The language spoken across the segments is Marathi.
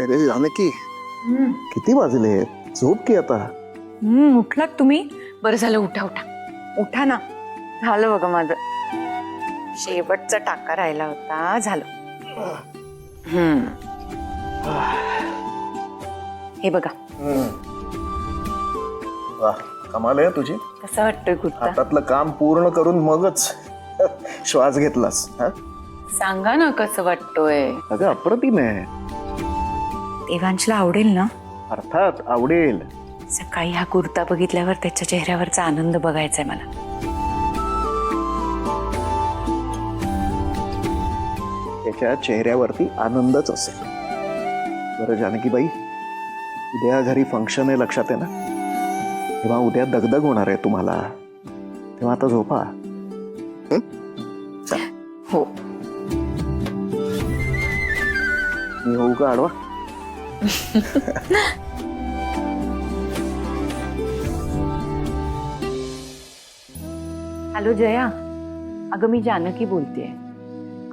अरे जानकी, किती वाजले? झोप की आता. उठलात तुम्ही? बरं झालं, उठा उठा उठा ना. झालं बघा माझं, शेवटचा टाका राहिला होता, झालं. हे बघा. वा, कमाल आहे तुझी. कसं वाटतोय कुर्ता? हातातलं काम पूर्ण करून मगच श्वास घेतलास. सांगा ना कसं वाटतोय. अगं अप्रतिम आहे. देवांशला आवडेल ना? अर्थात आवडेल. सकाळी हा कुर्ता बघितल्यावर त्याच्या चेहऱ्यावरचा आनंद बघायचाय मला. त्याच्या चेहऱ्यावरती आनंदच असेल. बरं जानकीबाई, उद्या घरी फंक्शन आहे, लक्षात आहे ना? तेव्हा उद्या दगदग होणार आहे तुम्हाला, तेव्हा आता झोपा. हो. मी होऊ का आडवा? हॅलो जया, अगं मी जानकी बोलतेय.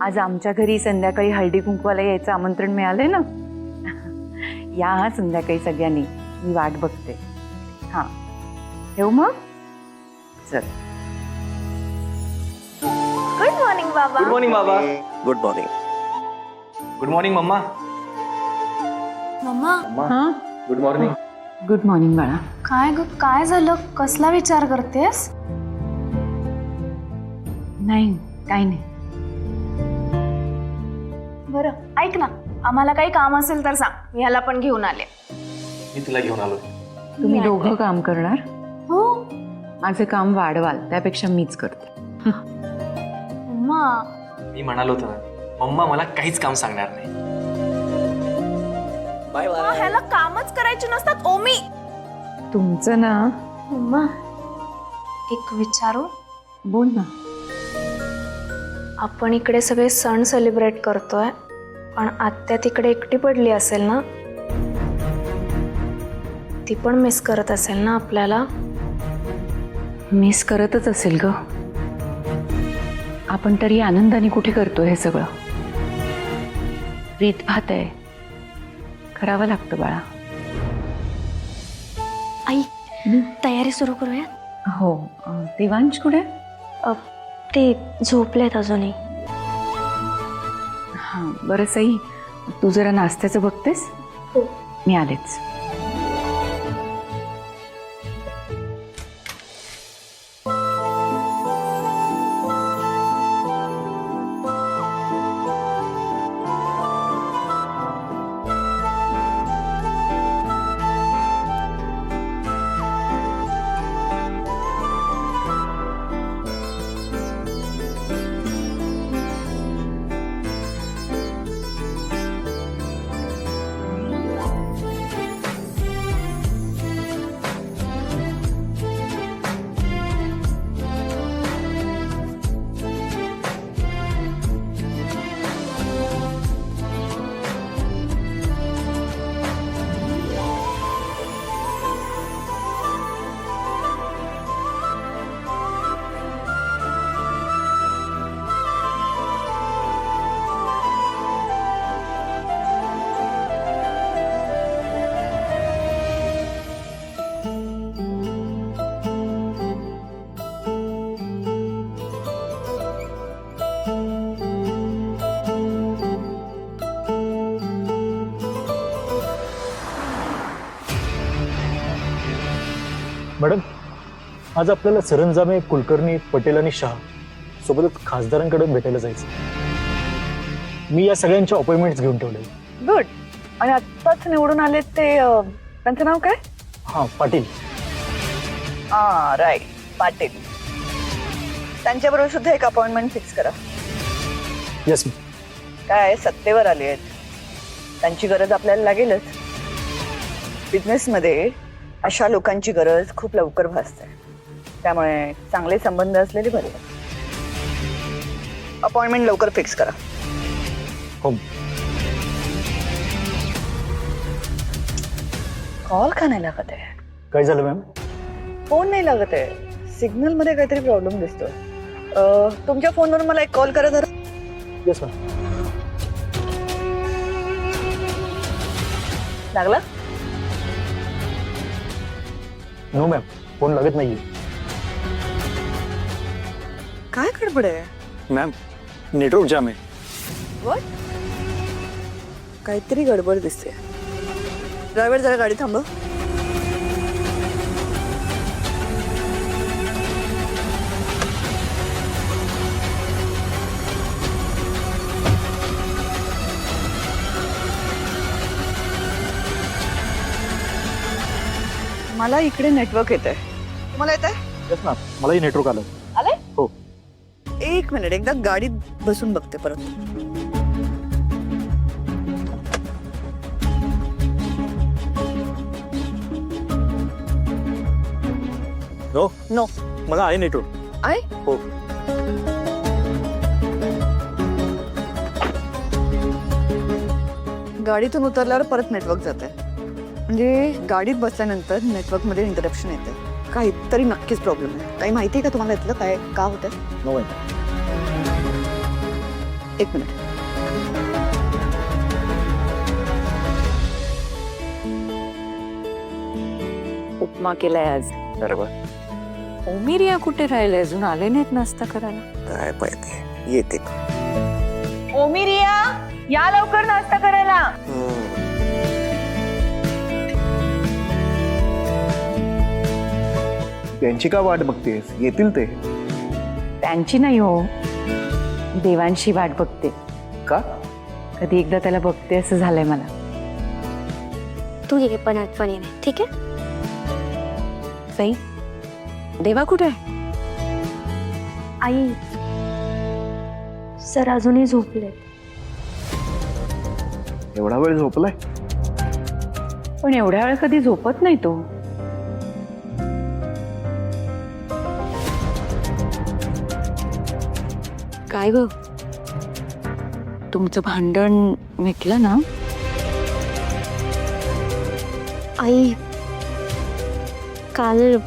आज आमच्या घरी संध्याकाळी हळदी कुंकवाला यायचं आमंत्रण मिळालंय ना. या हा संध्याकाळी सगळ्यांनी, मी वाट बघते. हा, ठेवू मग? चल. गुड मॉर्निंग बाबा. गुड मॉर्निंग बाबा. Good morning. गुड मॉर्निंग मम्मा. मम्मा, हा, गुड मॉर्निंग. गुड मॉर्निंग बाळा. काय ग, काय झालं? कसला विचार करतेस? नाही, काही नाही. बरं ऐक ना, आम्हाला काही काम असेल तर सांग, मी ह्याला पण घेऊन आले. मी तुला घेऊन आलो. तुम्ही दोघं काम करणार? हो. माझं काम वाढवाल, त्यापेक्षा मीच करते. मम्मा, मी म्हणालो होतो ना, मम्मा मला काहीच काम सांगणार नाही. बाय मम्मा, बाय. ह्याला कामच करायचे नसतात ओमी. तुमचं ना. मम्मा, एक विचारू? बोल ना. आपण इकडे सगळे सण सेलिब्रेट करतोय, पण आत्या तिकडे एकटी पडली असेल ना? ती पण मिस करत असेल ना आपल्याला? मिस करतच असेल ग. आपण तरी आनंदाने कुठे करतोय हे सगळं. रीत भात आहे, करावं लागतं बाळा. आई, तयारी सुरू करूया? हो. देवांश कुठे? ते झोपलेत अजूनही. हां, बरं सई, तू जरा नाश्त्याचं बघतेस? हो. मी आलेच. मॅडम, आज आपल्याला सरंजामे, कुलकर्णी, पटेल आणि शाह सोबतच खासदारांकडे भेटायला जायचं. मी या सगळ्यांच्या अपॉइंटमेंट्स घेऊन ठेवले. गुड. आणि आत्ताच निवडून आलेत ते, त्यांचं नाव काय? हां, पाटील. राईट, पाटील. त्यांच्याबरोबर सुद्धा एक अपॉइंटमेंट फिक्स करा. येस. काय सत्तेवर आले आहेत, त्यांची गरज आपल्याला लागेलच. बिझनेसमध्ये अशा लोकांची गरज खूप लवकर भासते, त्यामुळे चांगले संबंध असलेले बरे. अपॉइंटमेंट लवकर फिक्स करा. हो. कॉल का नाही लागत आहे? काय झालं मॅम? फोन नाही लागत आहे, सिग्नल मध्ये काहीतरी प्रॉब्लेम दिसतोय. तुमच्या फोनवर मला एक कॉल करा जरा. Yes ma'am. लागला? नो मॅम, फोन लागत नाहीये. काय गडबड आहे? मॅम, नेटवर्क जाम आहे. काहीतरी गडबड दिसते. ड्रायव्हर जरा गाडी थांबव. मला इकडे नेटवर्क येत आहे. तुम्हाला येत आहे? येस मॅम, मलाही नेटवर्क आलं. आलंय? हो. एक मिनिट, एकदा गाडीत बसून बघते परत. नो नो मला आहे नेटवर्क. आहे? हो. गाडीतून उतरल्यावर परत नेटवर्क जात आहे. म्हणजे गाडीत बसल्यानंतर नेटवर्कमध्ये इंटरप्शन येते. काहीतरी नक्कीच प्रॉब्लेम आहे. काही माहिती आहे का तुम्हाला इथलं काय का होतं? No ma'am. एक मिनिट. उपमा केलाय आज. बरोबर. ओमिरिया कुठे राहिले? अजून आले नाहीत नाश्ता करायला. काय पाहिजे येते. ओमिरिया, या लवकर नाश्ता करायला. त्यांची का वाट बघतेस? येतील ते. त्यांची नाही हो, देवांशी वाट बघते. का? कधी एकदा त्याला बघते असं झालंय मला. तू ये पण आठवणीने, ठीक आहे? सई, देवा कुठे आहे? आई सर अजूनही झोपले. एवढा वेळ झोपलाय? पण एवढ्या वेळ कधी झोपत नाही तो. काय ग, तुमचं भांडण मिटलं ना? आई काल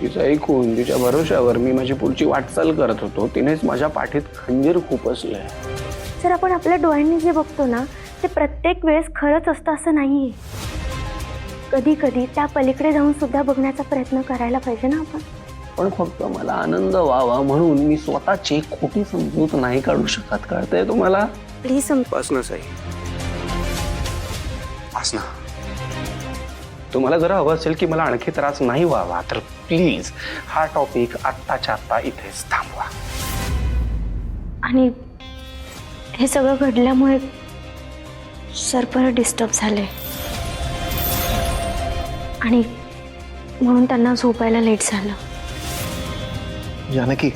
तिचं ऐकून तिच्या भरोश्यावर मी माझी पुढची वाटचाल करत होतो. तिनेच माझ्या पाठीत खंजीर खुपसलंय. सर आपण आपल्या डोळ्यांनी जे बघतो ना ते प्रत्येक वेळेस खरंच असतं असं नाहीये. कधी कधी त्या पलीकडे जाऊन सुद्धा बघण्याचा प्रयत्न करायला पाहिजे ना आपण. पण फक्त मला आनंद व्हावा म्हणून मी स्वतःची खोटी समजूत नाही काढू शकत. कळतंय तुम्हाला? प्लीज बसनच आहे. बस ना. तुम्हाला जर हवं असेल की मला आणखी त्रास नाही व्हावा तर प्लीज हा टॉपिक आत्ताच्या आत्ता इथेच थांबवा. आणि हे सगळं घडल्यामुळे सर परत डिस्टर्ब झाले आणि म्हणून त्यांना झोपायला लेट झालं. जानकी,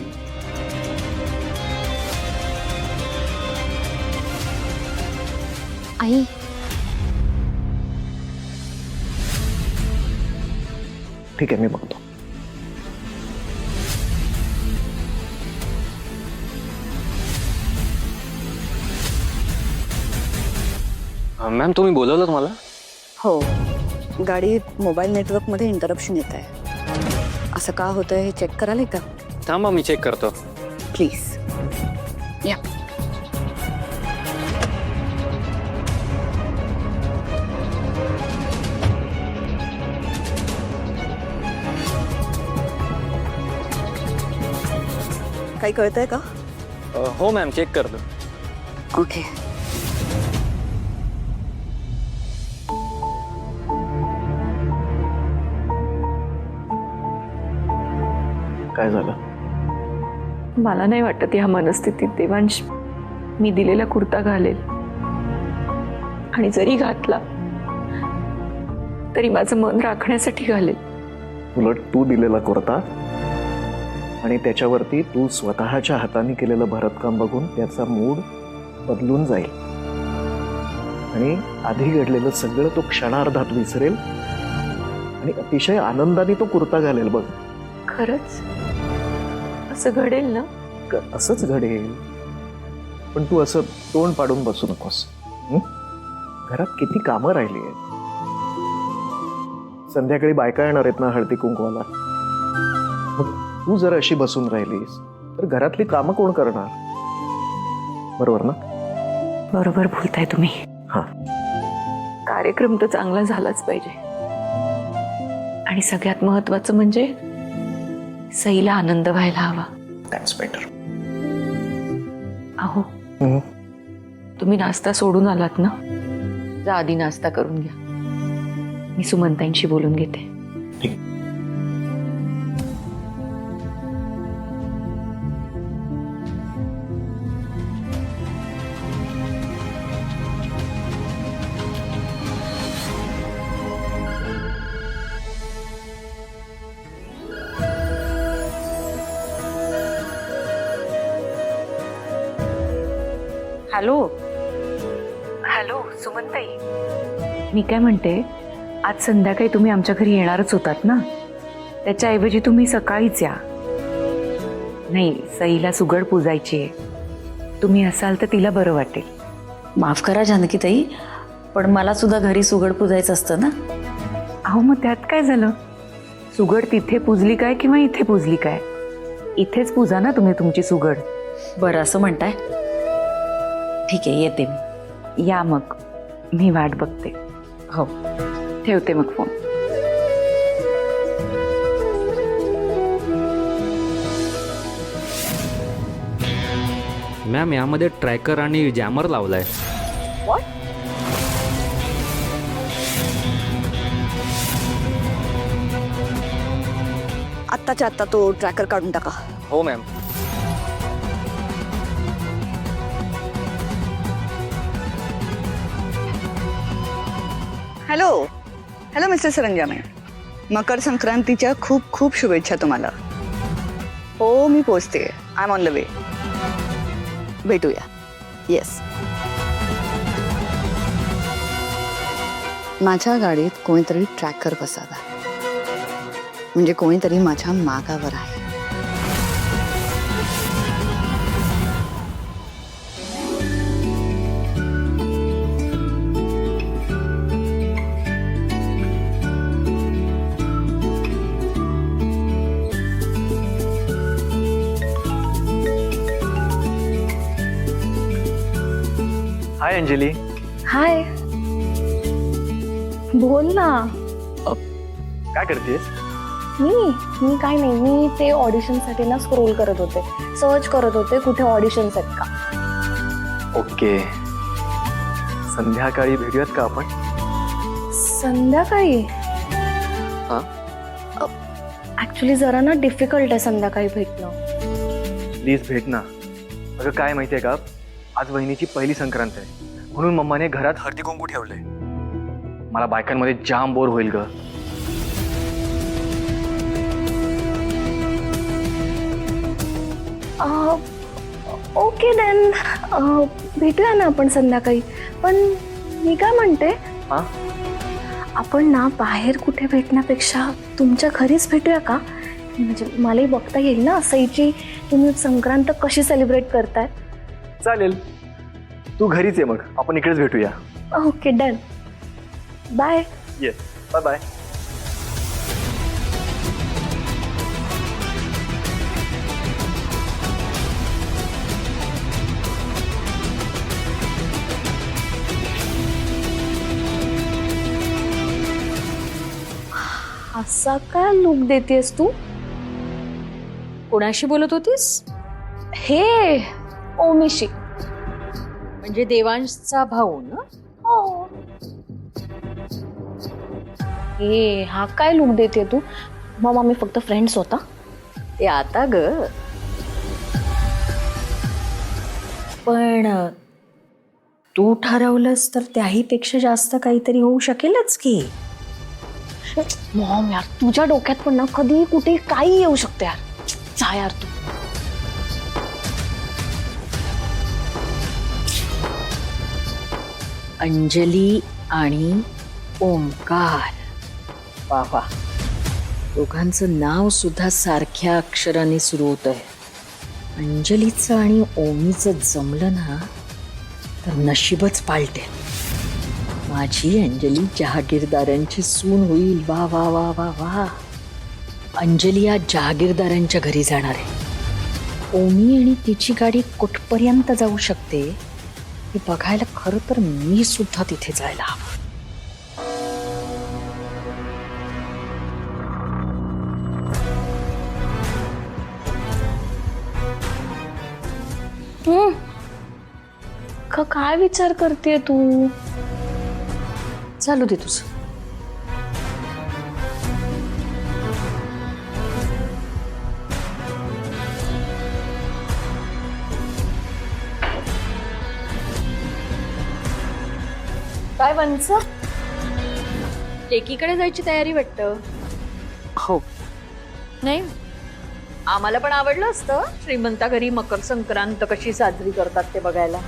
आई ठीक आहे, मी बघतो. मॅम, तुम्ही बोलवलं मला? हो, गाडीत मोबाईल नेटवर्कमध्ये इंटरप्शन येत आहे. असं का होतंय हे चेक कराल का? थांबा, मी चेक करतो. प्लीज या. काही कळतंय का? हो मॅम, चेक करतो. ओके. काय झालं? मला नाही वाटत या मनस्थितीत देवांश मी दिलेला कुर्ता घालेल. आणि जरी घातला तरी माझं मन राखण्यासाठी घालेल. उलट तू दिलेला कुर्ता आणि त्याच्यावरती तू स्वतःच्या हाताने केलेलं भरतकाम बघून त्याचा मूड बदलून जाईल आणि आधी घडलेलं सगळं तो क्षणार्धात विसरेल आणि अतिशय आनंदाने तो कुर्ता घालेल. बघ, खरंच असं घडेल ना? असंच घडेल. पण तू असं तोंड पाडून बसू नकोस. घरात किती कामं राहिली आहेत. संध्याकाळी बायका येणार आहेत ना हळदी कुंकवाला. मग तू जर अशी बसून राहिलीस तर घरातली कामं कोण करणार? बरोबर ना? बरोबर बोलताय तुम्ही. हां. कार्यक्रम तर चांगला झालाच पाहिजे आणि सगळ्यात महत्वाचं म्हणजे सईला आनंद व्हायला हवा. That's better. अहो तुम्ही नाश्ता सोडून आलात ना, जा आधी नाश्ता करून घ्या. मी सुमनताईंशी बोलून घेते. ठीक. हॅलो हॅलो सुमनताई, मी काय म्हणते, आज संध्याकाळी तुम्ही आमच्या घरी येणारच होतात ना, त्याच्याऐवजी तुम्ही सकाळीच या. नाही, सईला सुगड पुजायची आहे. तुम्ही असाल तर तिला बरं वाटेल. माफ करा जानकीताई, पण मला सुद्धा घरी सुगड पुजायचं असतं ना. अहो मग त्यात काय झालं, सुगड तिथे पुजली काय किंवा इथे पुजली काय, इथेच पूजा ना तुम्ही तुमची सुगड. बरं असं म्हणताय, ठीक आहे येते मी. या मग, मी वाट बघते. हो. ठेवते मग फोन. मॅम, यामध्ये ट्रॅकर आणि जॅमर लावलाय. आत्ताच्या आत्ता तो ट्रॅकर काढून टाका. हो ma'am. Hello hello mister Saranjame, मकर संक्रांतीच्या खूप खूप शुभेच्छा तुम्हाला. हो मी पोचते, I am on the way. भेटूया. येस. माझ्या गाडीत कोणीतरी ट्रॅकर बसावा, म्हणजे कोणीतरी माझ्या मागावर आहे. हाय अंजली. हाय, बोल ना. काय करतेस? मी काय नाही, मी ते ऑडिशनसाठी ना स्क्रोल करत होते, सर्च करत होते कुठे ऑडिशन्स आहेत का. ओके, संध्याकाळी भेटूयात का आपण? संध्याकाळी हा? ऍक्च्युली जरा ना डिफिकल्ट आहे संध्याकाळी भेटणं. प्लीज भेट ना. अगं काय माहितीये का, आज वहिनीची पहिली संक्रांत आहे, म्हणून मम्माने घरात हळदी कुंकू ठेवलंय. मला बायकांमध्ये जाम बोर होईल ग. ओके देन, भेटूया ना आपण संध्याकाळी. पण मी काय म्हणते, हा? आपण ना बाहेर कुठे भेटण्यापेक्षा तुमच्या घरीच भेटूया का? म्हणजे मलाही बघता येईल ना सईची तुम्ही संक्रांत कशी सेलिब्रेट करताय. चालेल, तू घरीच आहे, मग आपण इकडेच भेटूया. Okay done, bye. Yes, bye bye. असा काय लुक देतेस तू? कोणाशी बोलत होतीस? हे ओमीशी. म्हणजे देवांशचा भाऊ ना? हो. हे हा काय लुक देते तू? मग आम्ही फक्त फ्रेंड्स होता. ते आता ग. पण तू ठरवलंस तर त्याही पेक्षा जास्त काहीतरी होऊ शकेलच की. मॉम यार, तुझ्या डोक्यात पण ना कधी कुठे काही येऊ शकते यार. जा यार तू. अंजली आणि ओमकार. वा वा, दोघांचं नाव सुद्धा सारख्या अक्षराने सुरू होत आहे. अंजलीचं आणि ओमीचं जमलं ना तर नशीबच पालटेल. माझी अंजली जहागीरदारांची सून होईल. वा वा वा वा वा. अंजली आज जहागीरदारांच्या घरी जाणार आहे. ओमी आणि तिची गाडी कुठपर्यंत जाऊ शकते हे बघायला खरं तर मी सुद्धा तिथे जायला हवं. काय विचार करते तू? चालू दे तुझं. काय वंच? लेकीकडे जायची तयारी वाटतं. हो. नाही, आम्हाला पण आवडलं असतं श्रीमंता घरी मकर संक्रांत कशी साजरी करतात ते बघायला,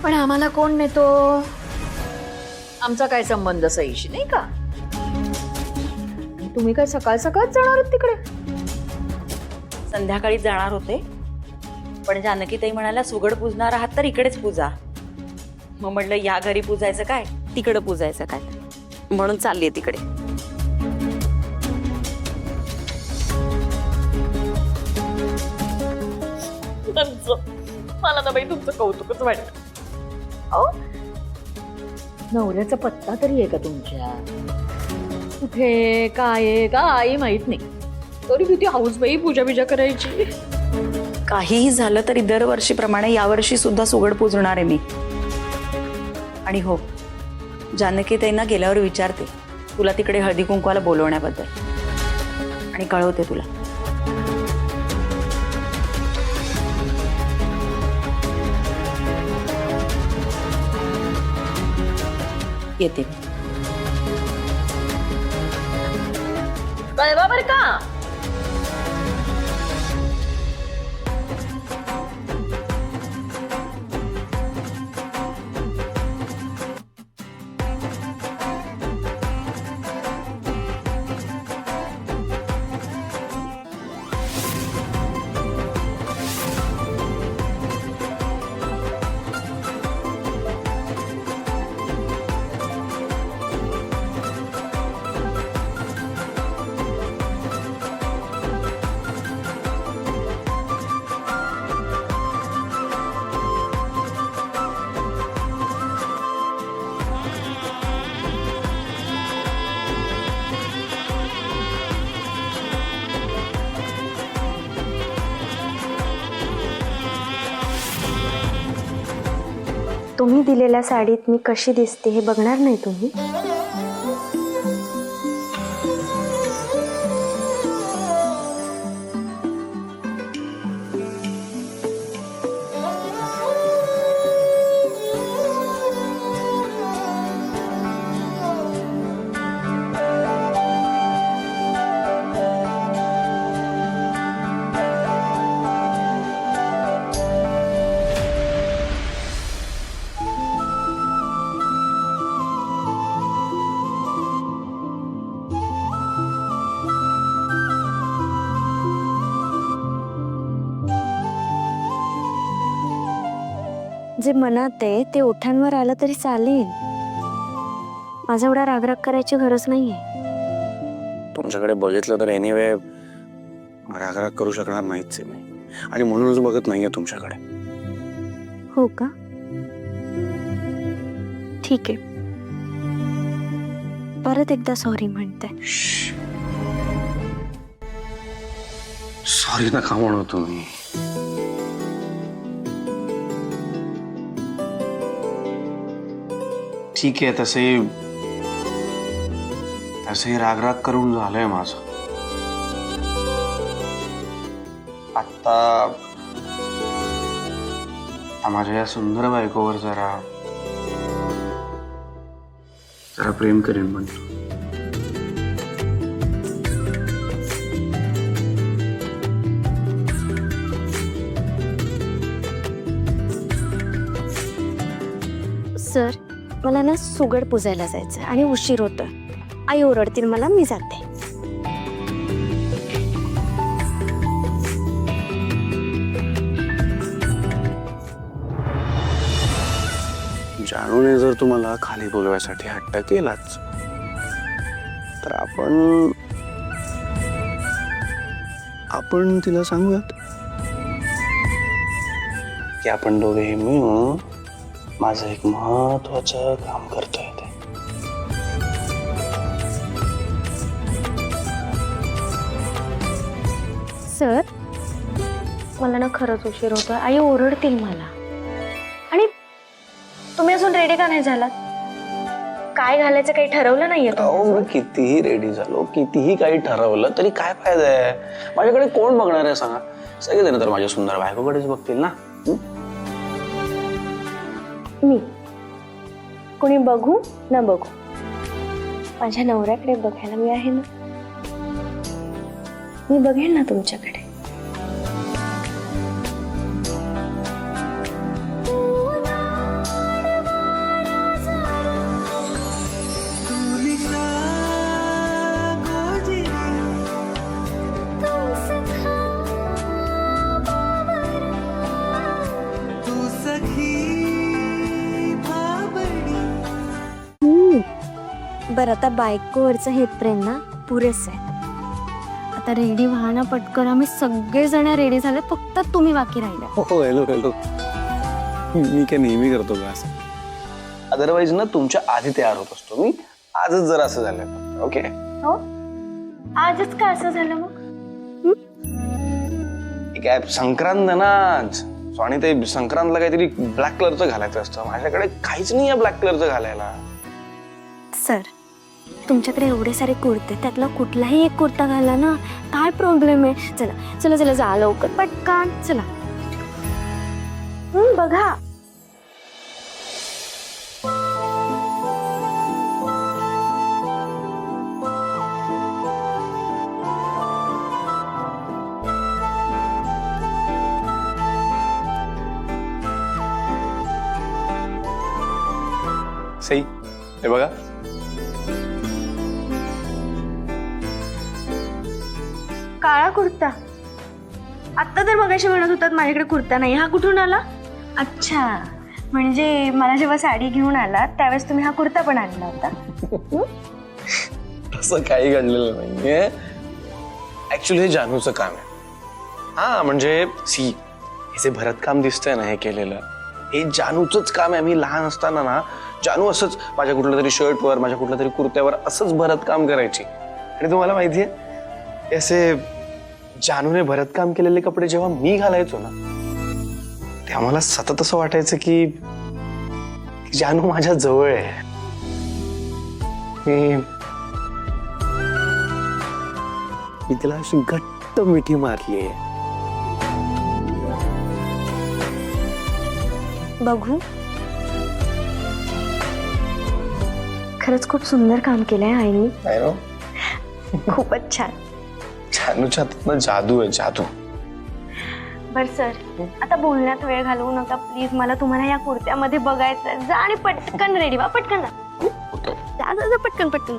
पण आम्हाला कोण नेतो? आमचा काय संबंध सईशी, नाही का? तुम्ही काय सकाळ सकाळच जाणार आहात तिकडे? संध्याकाळी जाणार होते, पण जानकीताई म्हणाल्या सुगड पूजणार आहात तर इकडेच पूजा. मग म्हटलं या घरी पूजायचं काय, तिकडं पूजायचं काय, म्हणून चाललीये तिकडे. मला ना बाई तुमचं कौतुकच वाटतं. अहो, नवऱ्याचा पत्ता तरी आहे का तुमच्या? कुठे काय आहे काही माहित नाही, तरी किती हाऊस बाई पूजा बिजा करायची. काहीही झालं तरी दरवर्षीप्रमाणे यावर्षी सुद्धा सुगड पूजणार आहे मी. आणि हो, जानकीताईंना गेल्यावर विचारते तुला तिकडे हळदी कुंकवाला बोलवण्याबद्दल आणि कळवते तुला. येते मी. कळवा बर का? तुम्ही दिलेल्या साडीत मी कशी दिसते हे बघणार नाही तुम्ही? जे मनात आहे ते ओठांवर आलं तरी चालेल. माझा एवढा रागराग करायची गरज नाहीये. तुमच्याकडे बघितलं तर एनिवे रागराग करू शकणार नाहीच आहे मी, आणि म्हणूनच बघत नाहीये तुमच्याकडे. हो का? ठीक आहे, परत एकदा सॉरी म्हणते. सॉरी नका म्हणू तुम्ही. ठीक आहे, तसे रागराग करून झालंय माझं. आता माझ्या या सुंदर बायकोवर जरा प्रेम करेन म्हणतो. सर, मला ना सुगड पुजायला जायचं आणि उशीर होतोय. आई ओरडतील मला, मी जाते. जानूने जर तुम्हाला खाली बोलवायसाठी हट्ट केलाच तर आपण तिला सांगूयात की आपण दोघे मिळून माझं एक महत्वाचं काम करतोय ते. सर मला ना खरंच उशीर होतोय. आई ओरडतील मला. आणि तुम्ही अजून रेडी का नाही झालात? काय घालायचं काही ठरवलं नाहीये अहो, मी कितीही रेडी झालो, कितीही काही ठरवलं तरी काय फायदा आहे? माझ्याकडे कोण बघणार आहे सांगा? सगळेजण तर माझ्या सुंदर बायकोकडेच बघतील ना. मी कोणी बघू ना बघू, माझ्या नवऱ्याकडे बघायला मी आहे ना. मी बघेन ना तुमच्याकडे. बरं, आता बायकोवरचं हे प्रेम ना पुरेसं आहे. आता रेडी व्हा ना पटकन. आम्ही सगळेजण रेडी झाले, फक्त तुम्ही बाकी राहिला. हो, हॅलो हॅलो. मी काय नेहमी करतो का असं? अदरवाईज ना तुमच्या आधी तयार होत असतो मी. आजच जर असं झालं. ओके, हो, आजच का असं झालं मग? काय संक्रांत ना आज. आणि ते संक्रांतला काहीतरी ब्लॅक कलरचं घालायचं असतं. माझ्याकडे काहीच नाही आहे ब्लॅक कलरचं घालायला. सर, तुमच्याकडे एवढे सारे कुर्ते, त्यातला कुठलाही एक कुर्ता घाला ना. काय प्रॉब्लेम आहे? चला चला चला, जा लवकर पटकन चला. बघा. सई, हे बघा. काळा कुर्ता. आत्ता तर मगाशी म्हणत होतात माझ्याकडे कुर्ता नाही. हा कुठून आला? अच्छा, म्हणजे मला जेव्हा साडी घेऊन आला त्यावेळेस तुम्ही हा कुर्ता पण आणला होता. असं काही घडलेलं नाहीये. ऍक्च्युली हे जानूचं काम आहे. हा म्हणजे सी, हे जे भरतकाम दिसतंय ना हे केलेलं, हे जानूचंच काम आहे. मी लहान असताना ना जानू असंच माझ्या कुठल्या तरी शर्टवर, माझ्या कुठल्या तरी कुर्त्यावर असंच भरतकाम करायची. आणि तुम्हाला माहितीये, असे जानूने भरतकाम केलेले कपडे जेव्हा मी घालायचो ना, तेव्हा मला सतत असं वाटायचं की जानू माझ्या जवळ आहे. मी तिला अशी घट्ट मिठी मारली आहे. बघू. खरंच खूप सुंदर काम केलंय आईनी. खूपच छान. जानूच्या हातात जादू आहे, जादू. बर सर, आता बोलण्यात वेळ घालवू नका प्लीज. मला तुम्हाला या कुर्त्यामध्ये बघायचं. जा आणि पटकन रेडी व्हा. पटकन जा. जा जा, पटकन पटकन.